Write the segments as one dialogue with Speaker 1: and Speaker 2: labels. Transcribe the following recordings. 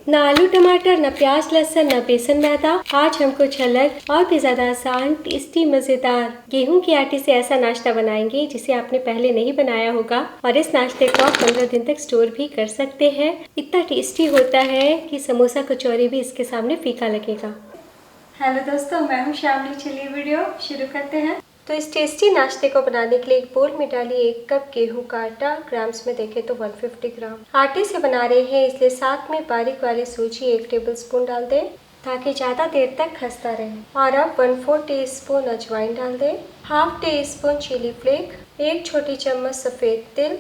Speaker 1: ना आलू टमाटर, ना प्याज लहसुन, ना बेसन मैदा। आज हम कुछ अलग और भी ज्यादा आसान, टेस्टी, मजेदार गेहूं के आटे से ऐसा नाश्ता बनाएंगे जिसे आपने पहले नहीं बनाया होगा। और इस नाश्ते को आप 15 दिन तक स्टोर भी कर सकते हैं। इतना टेस्टी होता है कि समोसा कचौरी भी इसके सामने फीका लगेगा। हेलो दोस्तों, मैं हूं श्यामली। चलिए वीडियो शुरू करते हैं। तो इस टेस्टी नाश्ते को बनाने के लिए एक बोल में डालिए 1 कप गेहूं का आटा। ग्राम्स में देखें तो 150 ग्राम। आटे से बना रहे हैं इसलिए साथ में बारीक वाली सूजी 1 टेबलस्पून डाल दें ताकि ज़्यादा देर तक खस्ता रहे। और अब 1/4 टीस्पून अजवाइन डाल दें, half teaspoon chilli flake, 1 छोटी चम्मच सफ़ेद तिल,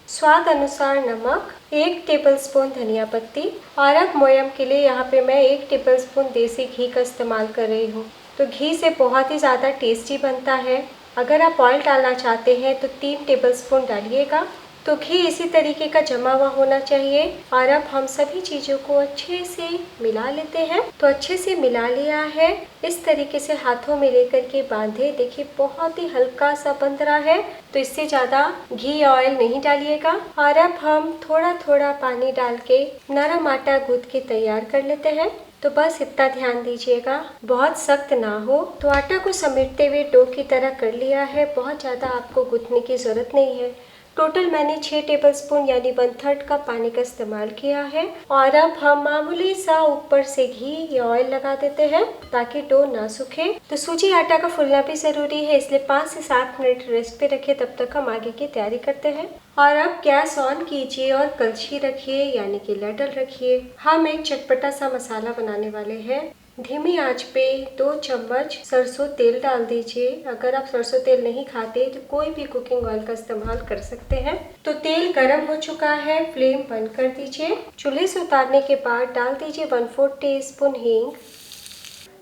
Speaker 1: स्वाद अनुसार नमक, 1 टेबलस्पून धनिया पत्ती। और अब मोयम के लिए यहाँ पे मैं 1 टेबलस्पून देसी घी का इस्तेमाल कर रही हूँ। तो घी से बहुत ही ज़्यादा टेस्टी बनता है। अगर आप ऑयल डालना चाहते हैं तो 3 टेबलस्पून डालिएगा। तो घी इसी तरीके का जमा हुआ होना चाहिए। और अब हम सभी चीज़ों को अच्छे से मिला लेते हैं। तो अच्छे से मिला लिया है। इस तरीके से हाथों में लेकर के बांधे। देखिए बहुत ही हल्का सा बन रहा है, तो इससे ज़्यादा घी या ऑयल नहीं डालिएगा। और अब हम थोड़ा थोड़ा पानी डाल के नरम आटा गूंथ के तैयार कर लेते हैं। तो बस इतना ध्यान दीजिएगा, बहुत सख्त ना हो। तो आटा को समेटते हुए डो की तरह कर लिया है। बहुत ज़्यादा आपको गूंथने की ज़रूरत नहीं है। टोटल मैंने 6 टेबलस्पून यानी 1/3 कप पानी का इस्तेमाल किया है। और अब हम मामूली सा ऊपर से घी या ऑयल लगा देते हैं ताकि डो ना सूखे। तो सूजी आटा का फूलना भी ज़रूरी है, इसलिए 5 से 7 मिनट रेस्ट पे रखिए। तब तक हम आगे की तैयारी करते हैं। और अब गैस ऑन कीजिए और कलछी रखिए यानी कि लैडल रखिए। हम एक चटपटा सा मसाला बनाने वाले हैं। धीमी आंच पे 2 चम्मच सरसों तेल डाल दीजिए। अगर आप सरसों तेल नहीं खाते तो कोई भी कुकिंग ऑयल का इस्तेमाल कर सकते हैं। तो तेल गर्म हो चुका है, फ्लेम बंद कर दीजिए। चूल्हे से उतारने के बाद डाल दीजिए 1/4 टीस्पून हींग।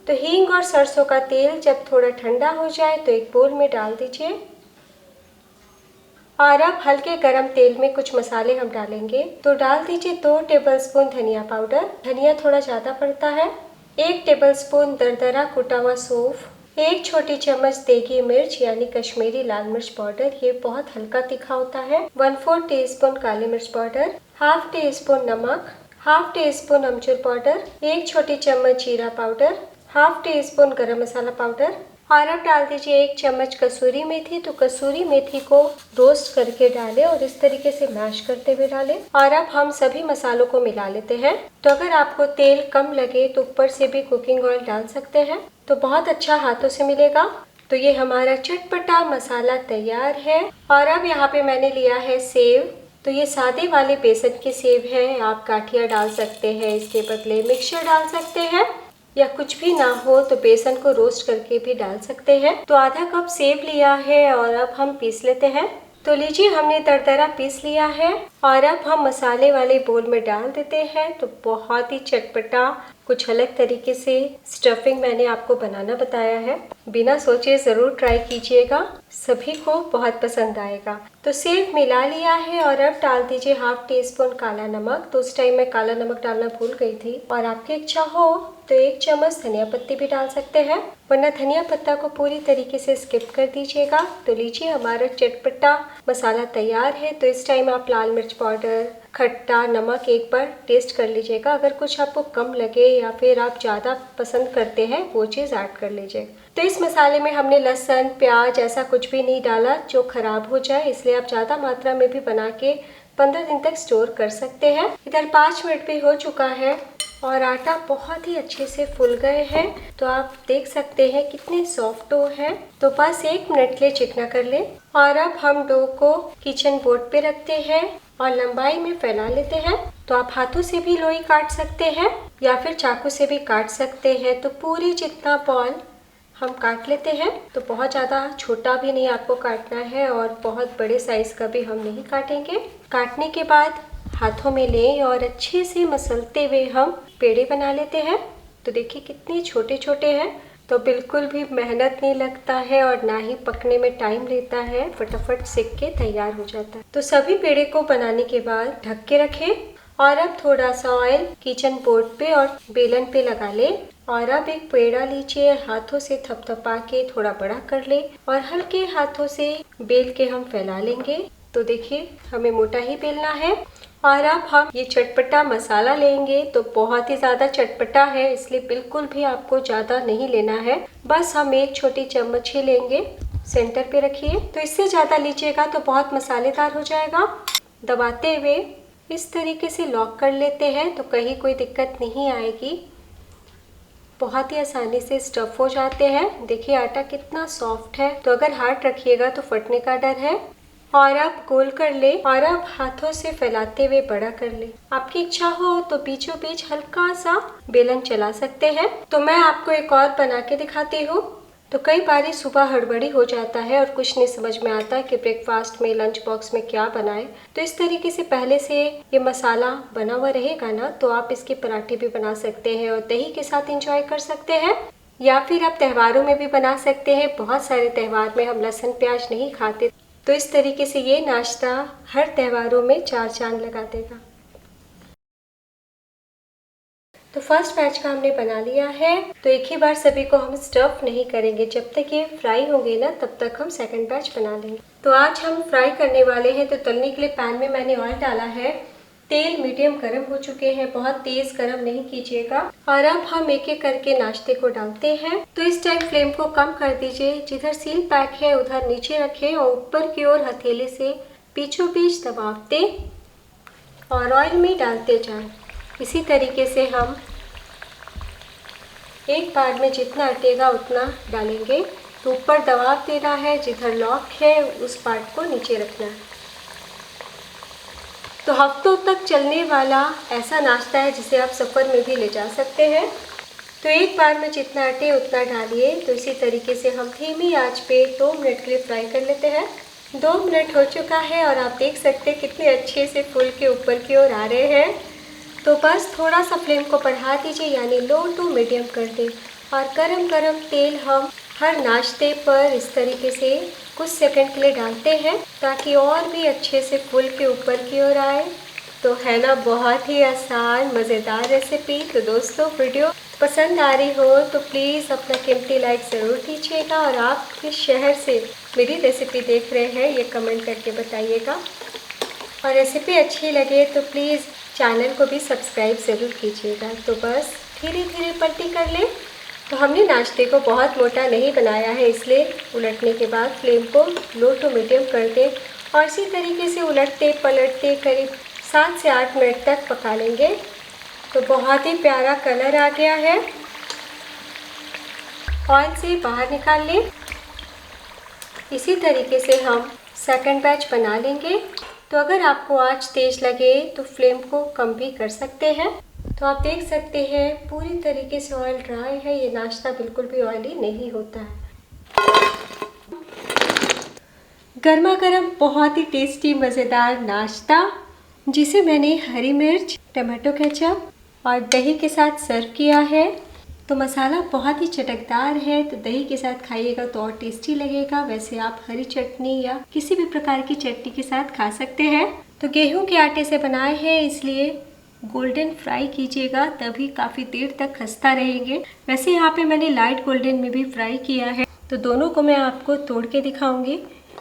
Speaker 1: तो हींग और सरसों का तेल जब थोड़ा ठंडा हो जाए तो एक बोल में डाल दीजिए। और अब हल्के गरम तेल में कुछ मसाले हम डालेंगे। तो डाल दीजिए 2 टेबलस्पून धनिया पाउडर। धनिया थोड़ा ज़्यादा पड़ता है। 1 टेबलस्पून दरदरा कुटा हुआ सौंफ, 1 छोटी चम्मच देगी मिर्च यानी कश्मीरी लाल मिर्च पाउडर, ये बहुत हल्का तीखा होता है। 1/4 टीस्पून काली मिर्च पाउडर, हाफ टी स्पून नमक, हाफ टी स्पून अमचूर पाउडर, 1 छोटी चम्मच जीरा पाउडर, हाफ टी स्पून गरम मसाला पाउडर। और अब डाल दीजिए 1 चम्मच कसूरी मेथी। तो कसूरी मेथी को रोस्ट करके डालें और इस तरीके से मैश करते हुए डालें। और अब हम सभी मसालों को मिला लेते हैं। तो अगर आपको तेल कम लगे तो ऊपर से भी कुकिंग ऑयल डाल सकते हैं, तो बहुत अच्छा हाथों से मिलेगा। तो ये हमारा चटपटा मसाला तैयार है। और अब यहाँ पे मैंने लिया है सेव। तो ये सादे वाले बेसन के सेव है। आप गाठिया डाल सकते हैं, इसके बदले मिक्सचर डाल सकते हैं, या कुछ भी ना हो तो बेसन को रोस्ट करके भी डाल सकते हैं। तो आधा कप सेव लिया है और अब हम पीस लेते हैं। तो लीजिए हमने दरदरा पीस लिया है। और अब हम मसाले वाले बोल में डाल देते हैं। तो बहुत ही चटपटा कुछ अलग तरीके से स्टफिंग मैंने आपको बनाना बताया है। बिना सोचे ज़रूर ट्राई कीजिएगा, सभी को बहुत पसंद आएगा। तो सेव मिला लिया है और अब डाल दीजिए हाफ टी स्पून काला नमक। तो उस टाइम मैं काला नमक डालना भूल गई थी। और आपकी इच्छा हो तो 1 चम्मच धनिया पत्ती भी डाल सकते हैं, वरना धनिया पत्ता को पूरी तरीके से स्किप कर दीजिएगा। तो लीजिए हमारा चटपटा मसाला तैयार है। तो इस टाइम आप लाल मिर्च पाउडर, खट्टा, नमक एक बार टेस्ट कर लीजिएगा। अगर कुछ आपको कम लगे या फिर आप ज़्यादा पसंद करते हैं वो चीज़ ऐड कर लीजिए। तो इस मसाले में हमने लहसुन, प्याज ऐसा कुछ भी नहीं डाला जो ख़राब हो जाए, इसलिए आप ज़्यादा मात्रा में भी बना के 15 दिन तक स्टोर कर सकते हैं। इधर 5 मिनट भी हो चुका है और आटा बहुत ही अच्छे से फूल गए हैं। तो आप देख सकते हैं कितने सॉफ्ट डो है। तो बस 1 मिनट के लिए चिकना कर लें। और अब हम डो को किचन बोर्ड पे रखते हैं और लंबाई में फैला लेते हैं। तो आप हाथों से भी लोई काट सकते हैं या फिर चाकू से भी काट सकते हैं। तो पूरी जितना बॉल हम काट लेते हैं। तो बहुत ज़्यादा छोटा भी नहीं आपको काटना है और बहुत बड़े साइज़ का भी हम नहीं काटेंगे। काटने के बाद हाथों में लें और अच्छे से मसलते हुए हम पेड़े बना लेते हैं। तो देखिए कितने छोटे छोटे हैं। तो बिल्कुल भी मेहनत नहीं लगता है और ना ही पकने में टाइम लेता है, फटाफट सिक के तैयार हो जाता है। तो सभी पेड़े को बनाने के बाद ढक के रखें। और अब थोड़ा सा ऑयल किचन बोर्ड पे और बेलन पे लगा लें। और अब एक पेड़ा लीजिए, हाथों से थपथपा के थोड़ा बड़ा कर ले और हल्के हाथों से बेल के हम फैला लेंगे। तो देखिए हमें मोटा ही बेलना है और अब हम ये चटपटा मसाला लेंगे। तो बहुत ही ज़्यादा चटपटा है, इसलिए बिल्कुल भी आपको ज़्यादा नहीं लेना है। बस हम 1 छोटी चम्मच ही लेंगे। सेंटर पे रखिए। तो इससे ज़्यादा लीजिएगा तो बहुत मसालेदार हो जाएगा। दबाते हुए इस तरीके से लॉक कर लेते हैं तो कहीं कोई दिक्कत नहीं आएगी। बहुत ही आसानी से स्टफ़ हो जाते हैं। देखिए आटा कितना सॉफ्ट है। तो अगर हार्ड रखिएगा तो फटने का डर है। और अब गोल कर ले और अब हाथों से फैलाते हुए बड़ा कर ले। आपकी इच्छा हो तो बीचों बीच हल्का सा बेलन चला सकते हैं। तो मैं आपको एक और बना के दिखाती हूँ। तो कई बार सुबह हड़बड़ी हो जाता है और कुछ नहीं समझ में आता कि ब्रेकफास्ट में, लंच बॉक्स में क्या बनाएं। तो इस तरीके से पहले से ये मसाला बना हुआ रहेगा ना, तो आप इसके पराठे भी बना सकते हैं और दही के साथ एंजॉय कर सकते हैं। या फिर आप त्योहारों में भी बना सकते हैं। बहुत सारे त्योहार में हम लहसुन प्याज नहीं खाते, तो इस तरीके से ये नाश्ता हर त्योहारों में 4 चांद लगा देगा। तो फर्स्ट बैच का हमने बना लिया है। तो एक ही बार सभी को हम स्टफ नहीं करेंगे। जब तक ये फ्राई होंगे ना, तब तक हम सेकंड बैच बना लेंगे। तो आज हम फ्राई करने वाले हैं। तो तलने के लिए पैन में मैंने ऑयल डाला है। तेल मीडियम गर्म हो चुके हैं, बहुत तेज गर्म नहीं कीजिएगा। और अब हम एक एक करके नाश्ते को डालते हैं। तो इस टाइम फ्लेम को कम कर दीजिए। जिधर सील पैक है उधर नीचे रखें और ऊपर की ओर हथेली से बीचों बीच दबाते और ऑयल में डालते जाएं। इसी तरीके से हम एक बार में जितना अटेगा उतना डालेंगे। तो ऊपर दबाव देना है, जिधर लॉक है उस पार्ट को नीचे रखना है। तो हफ्तों तक चलने वाला ऐसा नाश्ता है जिसे आप सफ़र में भी ले जा सकते हैं। तो एक बार में जितना अटे उतना डालिए। तो इसी तरीके से हम धीमी आंच पे 2 मिनट के लिए फ्राई कर लेते हैं। 2 मिनट हो चुका है और आप देख सकते हैं कितने अच्छे से फूल के ऊपर की ओर आ रहे हैं। तो बस थोड़ा सा फ्लेम को बढ़ा दीजिए, यानी लो टू मीडियम कर दें। और गरम गरम तेल हम हर नाश्ते पर इस तरीके से कुछ सेकंड के लिए डालते हैं, ताकि और भी अच्छे से फूल के ऊपर की ओर आए। तो है ना बहुत ही आसान मज़ेदार रेसिपी। तो दोस्तों, वीडियो पसंद आ रही हो तो प्लीज़ अपना कीमती लाइक ज़रूर कीजिएगा। और आप किस शहर से मेरी रेसिपी देख रहे हैं ये कमेंट करके बताइएगा। और रेसिपी अच्छी लगे तो प्लीज़ चैनल को भी सब्सक्राइब ज़रूर कीजिएगा। तो बस धीरे धीरे पलटी कर लें। तो हमने नाश्ते को बहुत मोटा नहीं बनाया है, इसलिए उलटने के बाद फ्लेम को लो टू मीडियम कर दें और इसी तरीके से उलटते पलटते करीब 7 से 8 मिनट तक पका लेंगे। तो बहुत ही प्यारा कलर आ गया है। ऑयल से बाहर निकाल लें। इसी तरीके से हम सेकंड बैच बना लेंगे। तो अगर आपको आंच तेज़ लगे तो फ्लेम को कम भी कर सकते हैं। तो आप देख सकते हैं पूरी तरीके से ऑयल ड्राई है। ये नाश्ता बिल्कुल भी ऑयली नहीं होता है। गर्मा गर्म बहुत ही टेस्टी मज़ेदार नाश्ता, जिसे मैंने हरी मिर्च, टमाटो केचप और दही के साथ सर्व किया है। तो मसाला बहुत ही चटकदार है, तो दही के साथ खाइएगा तो और टेस्टी लगेगा। वैसे आप हरी चटनी या किसी भी प्रकार की चटनी के साथ खा सकते हैं। तो गेहूं के आटे से बनाए हैं, इसलिए गोल्डन फ्राई कीजिएगा, तभी काफ़ी देर तक खस्ता रहेंगे। वैसे यहाँ पे मैंने लाइट गोल्डन में भी फ्राई किया है। तो दोनों को मैं आपको तोड़ के दिखाऊंगी।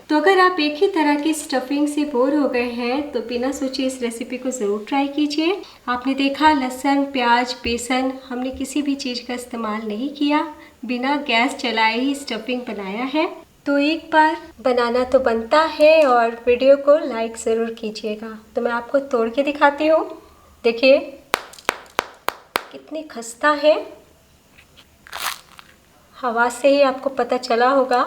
Speaker 1: तो अगर आप एक ही तरह की स्टफिंग से बोर हो गए हैं तो बिना सोचे इस रेसिपी को ज़रूर ट्राई कीजिए। आपने देखा लहसुन, प्याज, बेसन, हमने किसी भी चीज़ का इस्तेमाल नहीं किया, बिना गैस चलाए ही स्टफिंग बनाया है। तो एक बार बनाना तो बनता है और वीडियो को लाइक ज़रूर कीजिएगा। तो मैं आपको तोड़ के दिखाती हूँ। देखिए कितनी खस्ता है, हवा से ही आपको पता चला होगा।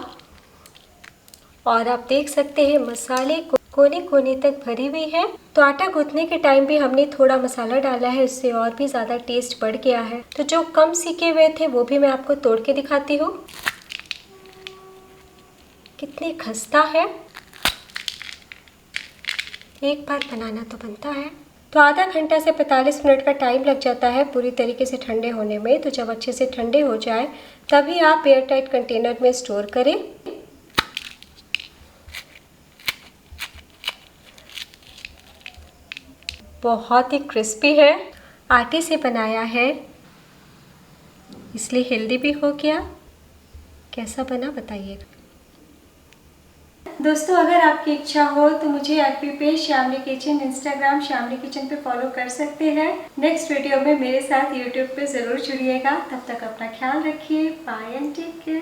Speaker 1: और आप देख सकते हैं मसाले कोने कोने तक भरी हुई है। तो आटा गूंथने के टाइम भी हमने थोड़ा मसाला डाला है, इससे और भी ज़्यादा टेस्ट बढ़ गया है। तो जो कम सीखे हुए थे वो भी मैं आपको तोड़ के दिखाती हूँ। कितनी खस्ता है, एक बार बनाना तो बनता है। तो आधा घंटा से 45 मिनट का टाइम लग जाता है पूरी तरीके से ठंडे होने में। तो जब अच्छे से ठंडे हो जाए तभी आप एयर टाइट कंटेनर में स्टोर करें। बहुत ही क्रिस्पी है, आटे से बनाया है इसलिए हेल्दी भी हो गया। कैसा बना बताइएगा। दोस्तों अगर आपकी इच्छा हो तो मुझे एफबी पेज श्यामली किचन, इंस्टाग्राम श्यामली किचन पे फॉलो कर सकते हैं। नेक्स्ट वीडियो में मेरे साथ यूट्यूब पे ज़रूर जुड़िएगा। तब तक अपना ख्याल रखिए। Bye and take care.